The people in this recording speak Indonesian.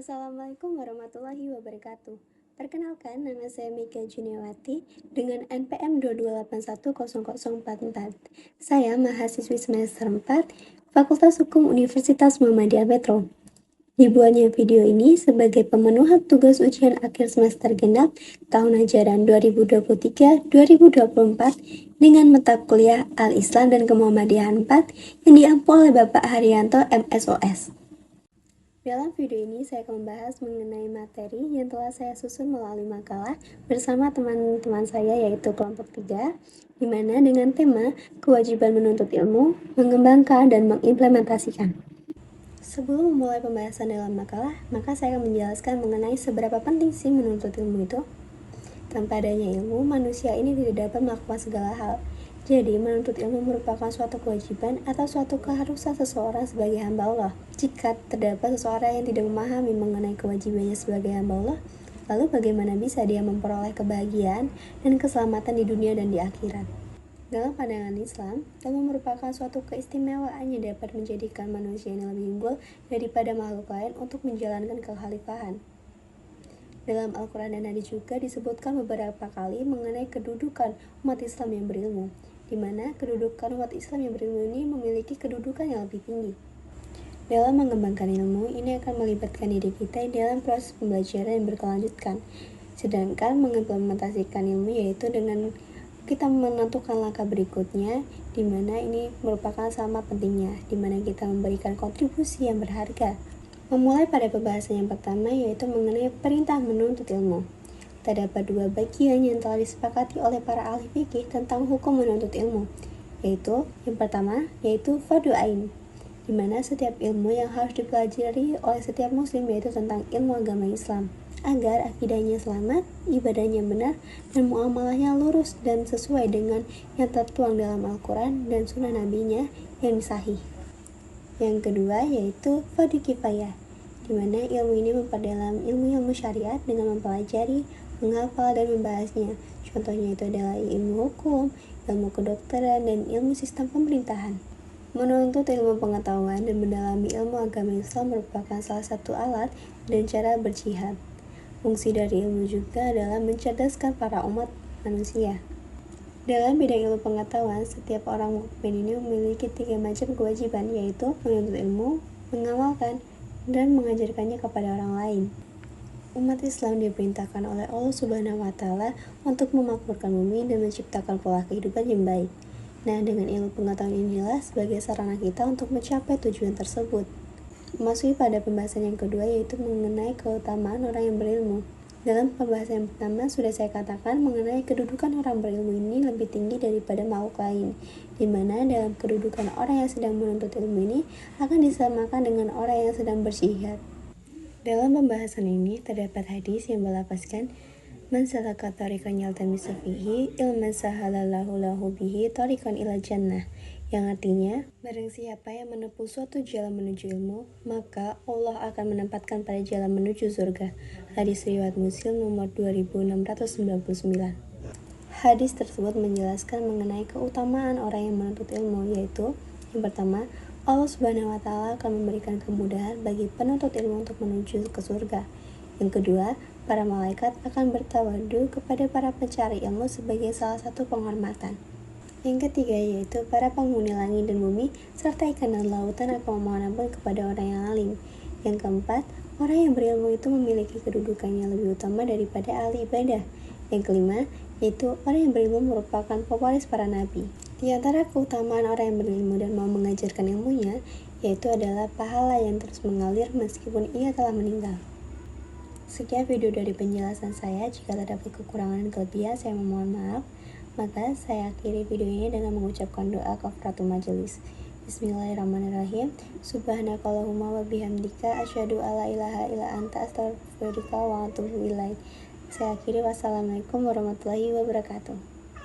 Assalamualaikum warahmatullahi wabarakatuh. Perkenalkan, nama saya Mika Juniawati dengan NPM 22810044. Saya mahasiswi semester 4, Fakultas Hukum Universitas Muhammadiyah Metro. Dibuatnya video ini sebagai pemenuhan tugas ujian akhir semester genap tahun ajaran 2023-2024 dengan mata kuliah Al-Islam dan Kemuhammadiyahan 4 yang diampu oleh Bapak Haryanto MSOS. Dalam video ini saya akan membahas mengenai materi yang telah saya susun melalui makalah bersama teman-teman saya yaitu kelompok 3, di mana dengan tema kewajiban menuntut ilmu, mengembangkan dan mengimplementasikan. Sebelum memulai pembahasan dalam makalah, maka saya akan menjelaskan mengenai seberapa penting sih menuntut ilmu itu. Tanpa adanya ilmu, manusia ini tidak dapat melakukan segala hal. Jadi, menuntut ilmu merupakan suatu kewajiban atau suatu keharusan seseorang sebagai hamba Allah. Jika terdapat seseorang yang tidak memahami mengenai kewajibannya sebagai hamba Allah, lalu bagaimana bisa dia memperoleh kebahagiaan dan keselamatan di dunia dan di akhirat? Dalam pandangan Islam, ilmu merupakan suatu keistimewaan yang dapat menjadikan manusia ini lebih unggul daripada makhluk lain untuk menjalankan kekhalifahan. Dalam Al-Quran dan Hadis juga disebutkan beberapa kali mengenai kedudukan umat Islam yang berilmu, di mana kedudukan umat Islam yang berilmu ini memiliki kedudukan yang lebih tinggi. Dalam mengembangkan ilmu, ini akan melibatkan diri kita dalam proses pembelajaran yang berkelanjutan. Sedangkan mengimplementasikan ilmu yaitu dengan kita menentukan langkah berikutnya, di mana ini merupakan sama pentingnya, di mana kita memberikan kontribusi yang berharga. Memulai pada pembahasan yang pertama yaitu mengenai perintah menuntut ilmu. Terdapat dua bagian yang telah disepakati oleh para ahli fikih tentang hukum menuntut ilmu, yaitu yang pertama yaitu fardu ain, di mana setiap ilmu yang harus dipelajari oleh setiap muslim yaitu tentang ilmu agama Islam, agar akidahnya selamat, ibadahnya benar, dan muamalahnya lurus dan sesuai dengan yang tertuang dalam Al-Quran dan sunnah nabinya yang sahih. Yang kedua yaitu fardu kifayah, di mana ilmu ini memperdalam ilmu-ilmu syariat dengan mempelajari, menghafal, dan membahasnya. Contohnya itu adalah ilmu hukum, ilmu kedokteran, dan ilmu sistem pemerintahan. Menuntut ilmu pengetahuan dan mendalami ilmu agama Islam merupakan salah satu alat dan cara berjihad. Fungsi dari ilmu juga adalah mencerdaskan para umat manusia. Dalam bidang ilmu pengetahuan, setiap orang mukmin ini memiliki 3 macam kewajiban, yaitu menuntut ilmu, mengamalkan, dan mengajarkannya kepada orang lain. Umat Islam diperintahkan oleh Allah Subhanahu wa Ta'ala untuk memakmurkan bumi dan menciptakan pola kehidupan yang baik. Nah, dengan ilmu pengetahuan inilah sebagai sarana kita untuk mencapai tujuan tersebut. Memasuki pada pembahasan yang kedua yaitu mengenai keutamaan orang yang berilmu. Dalam pembahasan yang pertama sudah saya katakan mengenai kedudukan orang berilmu ini lebih tinggi daripada makhluk lain, di mana dalam kedudukan orang yang sedang menuntut ilmu ini akan disamakan dengan orang yang sedang berjihad. Dalam pembahasan ini terdapat hadis yang melafazkan man salaka tariqan yaltamisu fihi ilman sahalallahu lahu bihi tariqan ila jannah, yang artinya, barang siapa yang menempuh suatu jalan menuju ilmu, maka Allah akan menempatkan pada jalan menuju surga. Hadis riwayat Muslim nomor 2699. Hadis tersebut menjelaskan mengenai keutamaan orang yang menuntut ilmu, yaitu yang pertama, Allah Subhanahu wa Ta'ala akan memberikan kemudahan bagi penuntut ilmu untuk menuju ke surga. Yang kedua, para malaikat akan bertawadu kepada para pencari ilmu sebagai salah satu penghormatan. Yang ketiga yaitu para penghuni langit dan bumi serta ikan dan lautan akan memohon ampun kepada orang yang alim. Yang keempat, orang yang berilmu itu memiliki kedudukan yang lebih utama daripada ahli ibadah. Yang kelima, yaitu orang yang berilmu merupakan pewaris para nabi. Di antara keutamaan orang yang berilmu dan mau mengajarkan ilmunya, yaitu adalah pahala yang terus mengalir meskipun ia telah meninggal. Sekian video dari penjelasan saya. Jika terdapat kekurangan dan kelebihan, saya memohon maaf. Maka saya akhiri video ini dengan mengucapkan doa kafaratul majelis. Bismillahirrahmanirrahim. Subhanakallahumma wa bihamdika asyhadu alla ilaha illa anta astaghfiruka wa atubu ilaik. Saya akhiri. Wassalamualaikum warahmatullahi wabarakatuh.